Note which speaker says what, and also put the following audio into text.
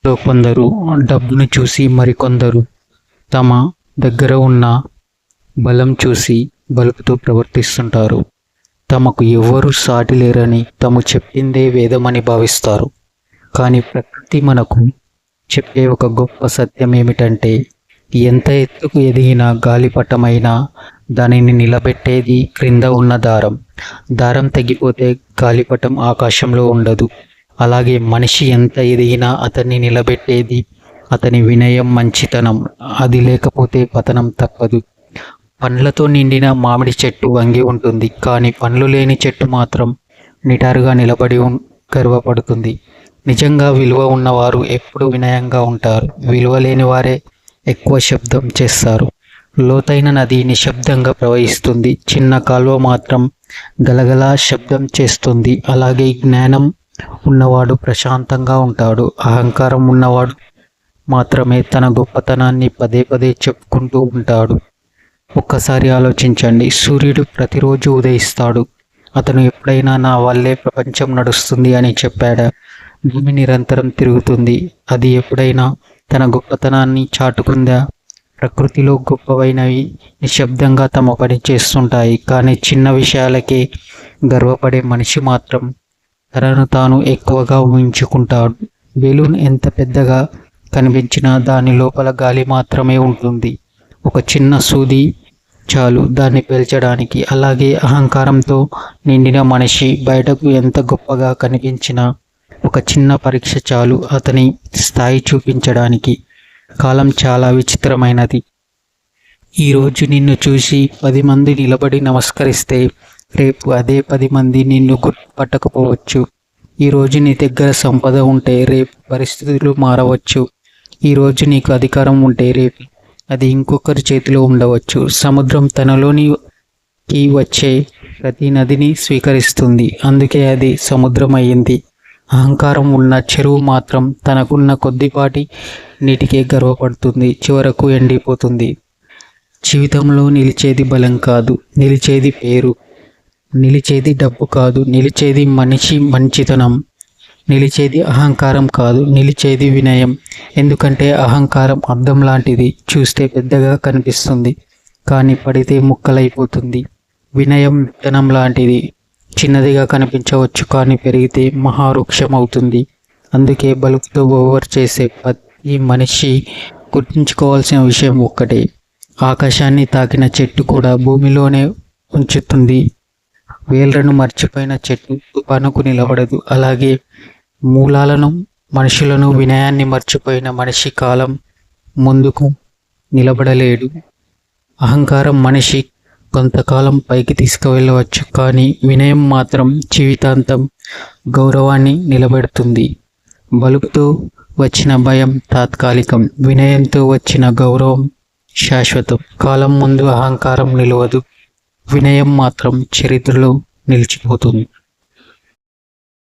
Speaker 1: కొందరు డబ్బును చూసి మరికొందరు తమ దగ్గర ఉన్న బలం చూసి బలుపుతో ప్రవర్తిస్తుంటారు. తమకు ఎవ్వరూ సాటి లేరని తాము చెప్పిందే వేదమని భావిస్తారు. కానీ ప్రకృతి మనకు చెప్పే ఒక గొప్ప సత్యం ఏమిటంటే, ఎంత ఎత్తుకు ఎదిగిన గాలిపటమైనా దానిని నిలబెట్టేది క్రింద ఉన్న దారం. దారం తెగిపోతే గాలిపటం ఆకాశంలో ఉండదు. అలాగే మనిషి ఎంత ఎదిగినా అతన్ని నిలబెట్టేది అతని వినయం, మంచితనం. అది లేకపోతే పతనం తప్పదు. పండ్లతో నిండిన మామిడి చెట్టు వంగి ఉంటుంది, కానీ పండ్లు లేని చెట్టు మాత్రం నిటారుగా నిలబడి గర్వపడుతుంది. నిజంగా విలువ ఉన్నవారు ఎప్పుడు వినయంగా ఉంటారు. విలువ లేని వారే ఎక్కువ శబ్దం చేస్తారు. లోతైన నది నిశ్శబ్దంగా ప్రవహిస్తుంది, చిన్న కాలువ మాత్రం గలగలా శబ్దం చేస్తుంది. అలాగే జ్ఞానం ఉన్నవాడు ప్రశాంతంగా ఉంటాడు. అహంకారం ఉన్నవాడు మాత్రమే తన గొప్పతనాన్ని పదే పదే చెప్పుకుంటూ ఉంటాడు. ఒక్కసారి ఆలోచించండి, సూర్యుడు ప్రతిరోజు ఉదయిస్తాడు. అతను ఎప్పుడైనా నా వల్లే ప్రపంచం నడుస్తుంది అని చెప్పాడా? భూమి నిరంతరం తిరుగుతుంది. అది ఎప్పుడైనా తన గొప్పతనాన్ని చాటుకుందా? ప్రకృతిలో గొప్పవైనవి నిశ్శబ్దంగా తమ పని చేస్తుంటాయి. కానీ చిన్న విషయాలకే గర్వపడే మనిషి మాత్రం తనను తాను ఎక్కువగా ఊహించుకుంటాడు. బెలూన్ ఎంత పెద్దగా కనిపించినా దాని లోపల గాలి మాత్రమే ఉంటుంది. ఒక చిన్న సూది చాలు దాన్ని పేల్చడానికి. అలాగే అహంకారంతో నిండిన మనిషి బయటకు ఎంత గొప్పగా కనిపించినా ఒక చిన్న పరీక్ష చాలు అతని స్థాయి చూపించడానికి. కాలం చాలా విచిత్రమైనది. ఈరోజు నిన్ను చూసి 10 మంది నిలబడి నమస్కరిస్తే రేపు అదే 10 మంది నిన్ను గుర్తుపట్టకపోవచ్చు. ఈరోజు నీ దగ్గర సంపద ఉంటే రేపు పరిస్థితులు మారవచ్చు. ఈరోజు నీకు అధికారం ఉంటే రేపు అది ఇంకొకరి చేతిలో ఉండవచ్చు. సముద్రం తనలోనికి వచ్చే ప్రతి నదిని స్వీకరిస్తుంది, అందుకే అది సముద్రం అయ్యింది. అహంకారం ఉన్న చెరువు మాత్రం తనకున్న కొద్దిపాటి నీటికే గర్వపడుతుంది, చివరకు ఎండిపోతుంది. జీవితంలో నిలిచేది బలం కాదు, నిలిచేది పేరు. నిలిచేది డబ్బు కాదు, నిలిచేది మనిషి మంచితనం. నిలిచేది అహంకారం కాదు, నిలిచేది వినయం. ఎందుకంటే అహంకారం అద్దం లాంటిది, చూస్తే పెద్దగా కనిపిస్తుంది కానీ పడితే ముక్కలైపోతుంది. వినయం విత్తనం లాంటిది, చిన్నదిగా కనిపించవచ్చు కానీ పెరిగితే మహావృక్షం అవుతుంది. అందుకే బలుపుతో ఓవర్ చేసే ప్రతి మనిషి గుర్తుంచుకోవాల్సిన విషయం ఒక్కటే: ఆకాశాన్ని తాకిన చెట్టు కూడా భూమిలోనే ఉంచుతుంది. వేళ్లను మర్చిపోయిన చెట్టు తుఫానుకు నిలబడదు. అలాగే మూలాలను, మనుషులను, వినయాన్ని మర్చిపోయిన మనిషి కాలం ముందుకు నిలబడలేడు. అహంకారం మనిషి కొంతకాలం పైకి తీసుకువెళ్ళవచ్చు, కానీ వినయం మాత్రం జీవితాంతం గౌరవాన్ని నిలబెడుతుంది. బలుపుతో వచ్చిన భయం తాత్కాలికం, వినయంతో వచ్చిన గౌరవం శాశ్వతం. కాలం ముందు అహంకారం నిలవదు, వినయం మాత్రం చరిత్రలో నిలిచిపోతుంది.